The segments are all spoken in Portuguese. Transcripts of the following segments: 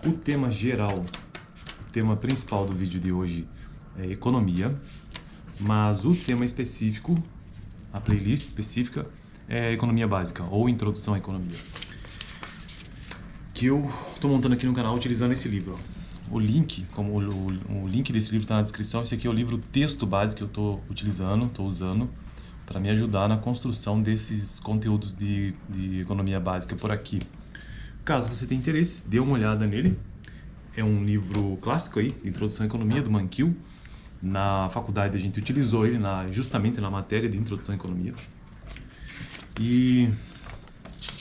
O tema geral, o tema principal do vídeo de hoje é economia, mas o tema específico, a playlist específica, é economia básica ou introdução à economia, que eu estou montando aqui no canal utilizando esse livro. O link, como o link desse livro está na descrição, esse aqui é o livro texto base que eu estou usando para me ajudar na construção desses conteúdos de economia básica por aqui. Caso você tenha interesse, dê uma olhada nele. É um livro clássico aí, de Introdução à Economia, do Mankiw. Na faculdade a gente utilizou ele justamente na matéria de Introdução à Economia. E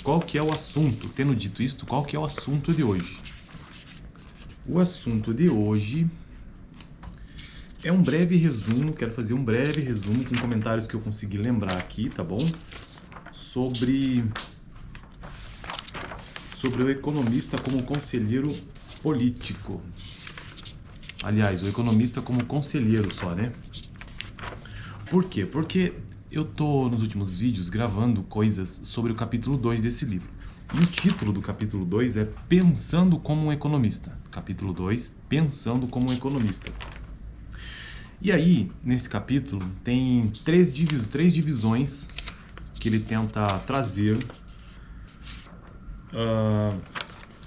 qual que é o assunto? Tendo dito isto, qual que é o assunto de hoje? O assunto de hoje é um breve resumo, quero fazer um breve resumo com comentários que eu consegui lembrar aqui, tá bom? Sobre o economista como conselheiro político. Aliás, o economista como conselheiro só, né? Por quê? Porque eu tô nos últimos vídeos gravando coisas sobre o capítulo 2 desse livro. E o título do capítulo 2 é Pensando como um Economista. Capítulo 2, Pensando como um Economista. E aí, nesse capítulo, tem três divisões que ele tenta trazer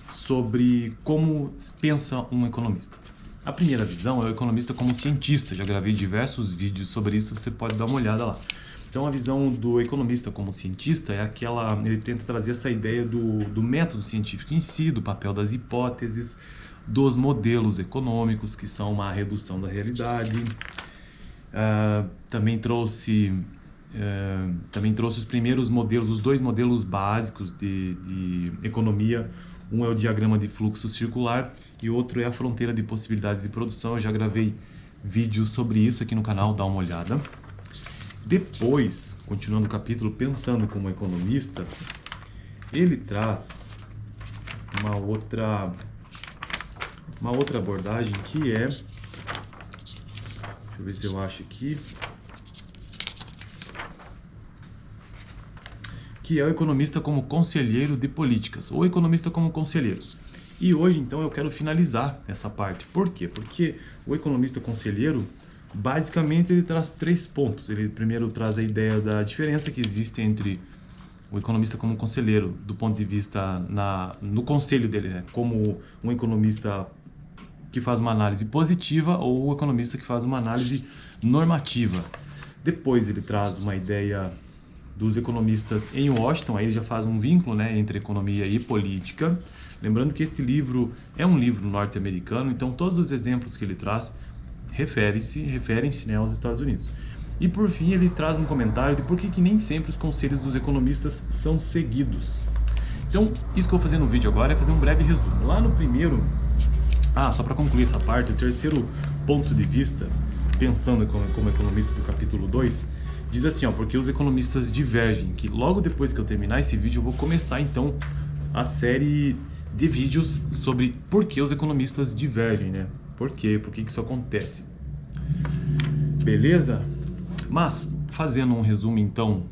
sobre como pensa um economista. A primeira visão é o economista como cientista. Já gravei diversos vídeos sobre isso, você pode dar uma olhada lá. Então a visão do economista como cientista é aquela, ele tenta trazer essa ideia do método científico em si, do papel das hipóteses, dos modelos econômicos, que são uma redução da realidade. Também trouxe os primeiros modelos, os dois modelos básicos de economia. Um é o diagrama de fluxo circular e outro é a fronteira de possibilidades de produção. Eu já gravei vídeos sobre isso aqui no canal, dá uma olhada. Depois, continuando o capítulo Pensando como Economista, ele traz uma outra abordagem que é... Deixa eu ver se eu acho aqui... que é o economista como conselheiro de políticas, ou economista como conselheiro. E hoje, então, eu quero finalizar essa parte. Por quê? Porque o economista conselheiro, basicamente, ele traz 3 pontos. Ele primeiro traz a ideia da diferença que existe entre o economista como conselheiro, do ponto de vista no conselho dele, né? Como um economista que faz uma análise positiva ou o economista que faz uma análise normativa. Depois ele traz uma ideia dos economistas em Washington, aí ele já faz um vínculo, né, entre economia e política. Lembrando que este livro é um livro norte-americano, então todos os exemplos que ele traz referem-se, né, aos Estados Unidos. E por fim ele traz um comentário de por que nem sempre os conselhos dos economistas são seguidos. Então, isso que eu vou fazer no vídeo agora é fazer um breve resumo. Lá no primeiro... só para concluir essa parte, o terceiro ponto de vista, pensando como economista do capítulo 2, diz assim, porque os economistas divergem, que logo depois que eu terminar esse vídeo eu vou começar então a série de vídeos sobre por que os economistas divergem, né? Por que isso acontece. Beleza? Mas, fazendo um resumo então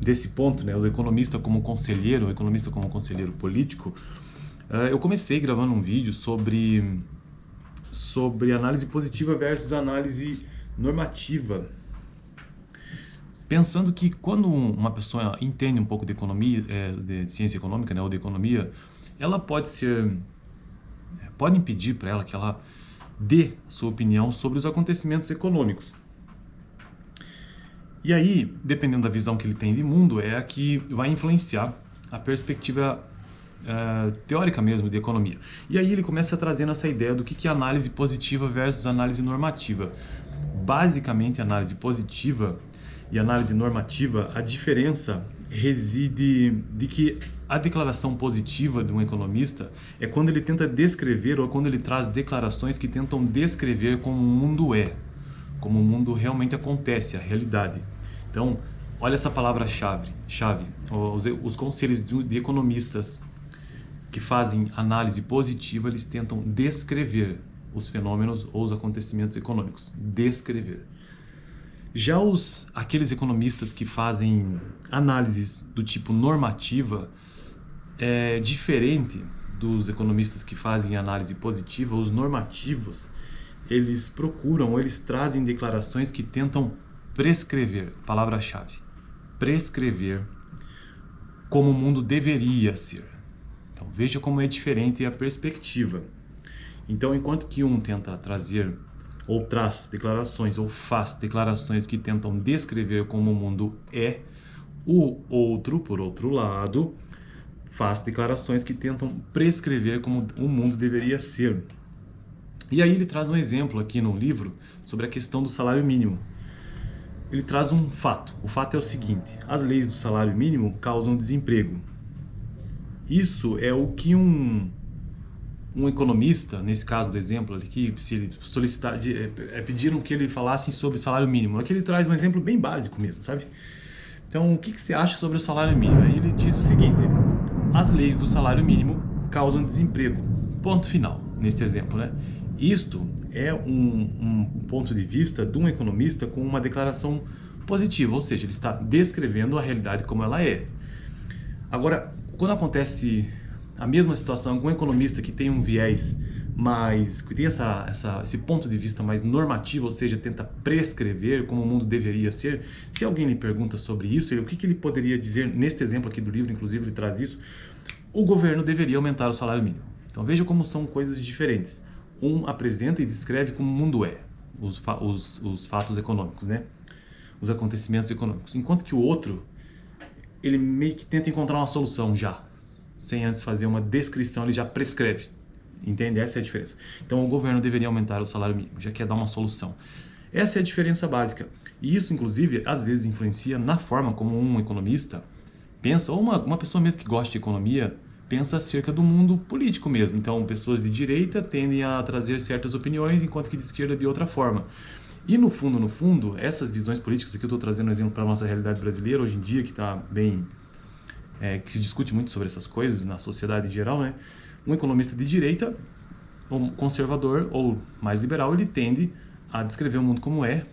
desse ponto, né, o economista como conselheiro político, eu comecei gravando um vídeo sobre análise positiva versus análise normativa. Pensando que quando uma pessoa entende um pouco de economia, de ciência econômica, né, ou de economia, ela pode impedir para ela que ela dê sua opinião sobre os acontecimentos econômicos. E aí, dependendo da visão que ele tem de mundo, é a que vai influenciar a perspectiva teórica mesmo de economia. E aí ele começa trazendo essa ideia do que é análise positiva versus análise normativa. Basicamente, análise positiva e análise normativa, a diferença reside de que a declaração positiva de um economista é quando ele tenta descrever ou quando ele traz declarações que tentam descrever como o mundo é, como o mundo realmente acontece, a realidade. Então, olha essa palavra-chave. Os conselhos de economistas que fazem análise positiva, eles tentam descrever os fenômenos ou os acontecimentos econômicos. Descrever. Já aqueles economistas que fazem análises do tipo normativa é diferente dos economistas que fazem análise positiva, os normativos, eles procuram, ou eles trazem declarações que tentam prescrever, palavra-chave, prescrever como o mundo deveria ser. Então veja como é diferente a perspectiva. Então, enquanto que um tenta trazer ou traz declarações ou faz declarações que tentam descrever como o mundo é, o outro, por outro lado, faz declarações que tentam prescrever como o mundo deveria ser. E aí ele traz um exemplo aqui no livro sobre a questão do salário mínimo. Ele traz um fato. O fato é o seguinte: as leis do salário mínimo causam desemprego. Isso é o que um economista, nesse caso do exemplo aqui, se ele solicitar, pediram que ele falasse sobre salário mínimo. Aqui ele traz um exemplo bem básico mesmo, sabe? Então, o que você acha sobre o salário mínimo? Aí ele diz o seguinte: as leis do salário mínimo causam desemprego. Ponto final, nesse exemplo, né? Isto é um ponto de vista de um economista com uma declaração positiva, ou seja, ele está descrevendo a realidade como ela é. Agora, quando acontece a mesma situação com um economista que tem um viés mais, que tem esse ponto de vista mais normativo, ou seja, tenta prescrever como o mundo deveria ser, se alguém lhe pergunta sobre isso, o que ele poderia dizer, neste exemplo aqui do livro, inclusive ele traz isso: o governo deveria aumentar o salário mínimo. Então veja como são coisas diferentes. Um apresenta e descreve como o mundo é, os fatos econômicos, né? Os acontecimentos econômicos, enquanto que o outro, ele meio que tenta encontrar uma solução já, sem antes fazer uma descrição, ele já prescreve. Entende? Essa é a diferença. Então, o governo deveria aumentar o salário mínimo, já quer dar uma solução. Essa é a diferença básica. E isso, inclusive, às vezes influencia na forma como um economista pensa, ou uma pessoa mesmo que gosta de economia, pensa acerca do mundo político mesmo. Então, pessoas de direita tendem a trazer certas opiniões, enquanto que de esquerda de outra forma. E no fundo, essas visões políticas, aqui eu estou trazendo um exemplo para a nossa realidade brasileira, hoje em dia, que está bem... que se discute muito sobre essas coisas na sociedade em geral, né? Um economista de direita, ou conservador, ou mais liberal, ele tende a descrever o mundo como é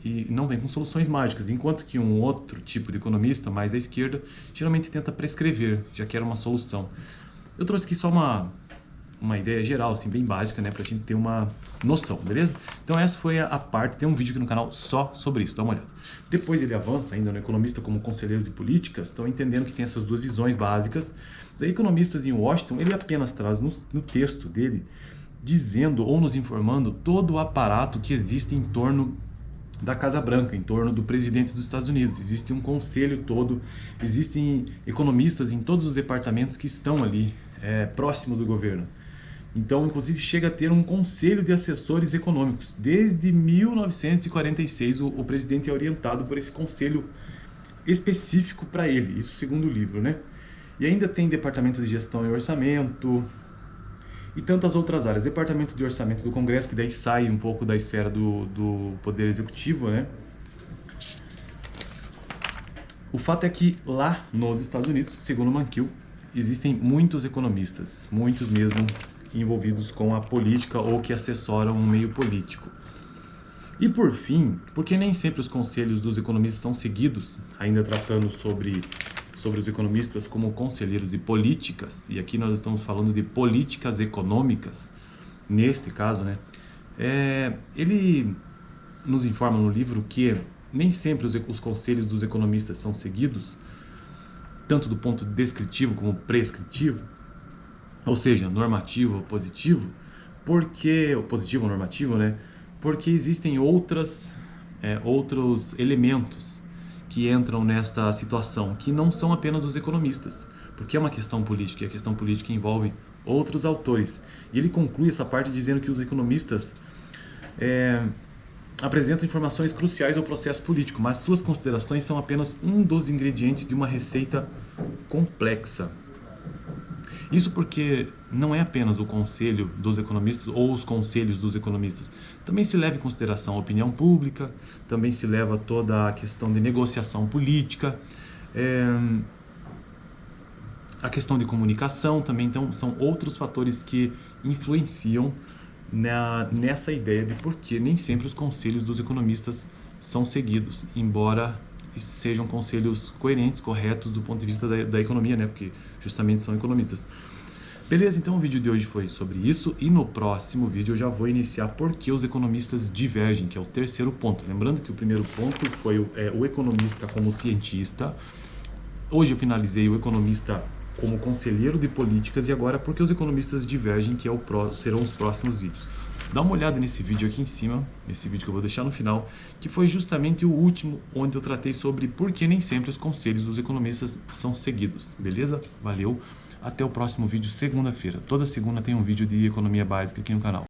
e não vem com soluções mágicas, enquanto que um outro tipo de economista, mais à esquerda, geralmente tenta prescrever, já quer uma solução. Eu trouxe aqui só uma ideia geral, assim, bem básica, né, pra gente ter uma noção, beleza? Então essa foi a parte, tem um vídeo aqui no canal só sobre isso, dá uma olhada. Depois ele avança ainda no economista como conselheiros de políticas, estão entendendo que tem essas duas visões básicas. Daí economistas em Washington, ele apenas traz no texto dele, dizendo ou nos informando todo o aparato que existe em torno da Casa Branca, em torno do presidente dos Estados Unidos. Existe um conselho todo, existem economistas em todos os departamentos que estão ali, próximo do governo. Então, inclusive, chega a ter um conselho de assessores econômicos. Desde 1946, o presidente é orientado por esse conselho específico para ele, isso segundo o livro, né? E ainda tem departamento de gestão e orçamento e tantas outras áreas. Departamento de orçamento do Congresso, que daí sai um pouco da esfera do poder executivo, né? O fato é que lá nos Estados Unidos, segundo Mankiw, existem muitos economistas, muitos mesmo, envolvidos com a política ou que assessoram um meio político. E por fim, porque nem sempre os conselhos dos economistas são seguidos, ainda tratando sobre os economistas como conselheiros de políticas, e aqui nós estamos falando de políticas econômicas, neste caso, né? Ele nos informa no livro que nem sempre os conselhos dos economistas são seguidos, tanto do ponto descritivo como prescritivo, ou seja, normativo ou positivo, ou positivo ou normativo, né? Porque existem outros elementos que entram nesta situação, que não são apenas os economistas, porque é uma questão política, e a questão política envolve outros autores. E ele conclui essa parte dizendo que os economistas apresentam informações cruciais ao processo político, mas suas considerações são apenas um dos ingredientes de uma receita complexa. Isso porque não é apenas o conselho dos economistas ou os conselhos dos economistas. Também se leva em consideração a opinião pública, também se leva toda a questão de negociação política, a questão de comunicação também. Então, são outros fatores que influenciam nessa ideia de por que nem sempre os conselhos dos economistas são seguidos, embora sejam conselhos coerentes, corretos do ponto de vista da economia, né? Porque justamente são economistas. Beleza, então o vídeo de hoje foi sobre isso e no próximo vídeo eu já vou iniciar por que os economistas divergem, que é o terceiro ponto. Lembrando que o primeiro ponto foi o economista como cientista. Hoje eu finalizei o economista como conselheiro de políticas e agora por que os economistas divergem, que serão os próximos vídeos. Dá uma olhada nesse vídeo aqui em cima, nesse vídeo que eu vou deixar no final, que foi justamente o último onde eu tratei sobre por que nem sempre os conselhos dos economistas são seguidos. Beleza? Valeu! Até o próximo vídeo, segunda-feira. Toda segunda tem um vídeo de economia básica aqui no canal.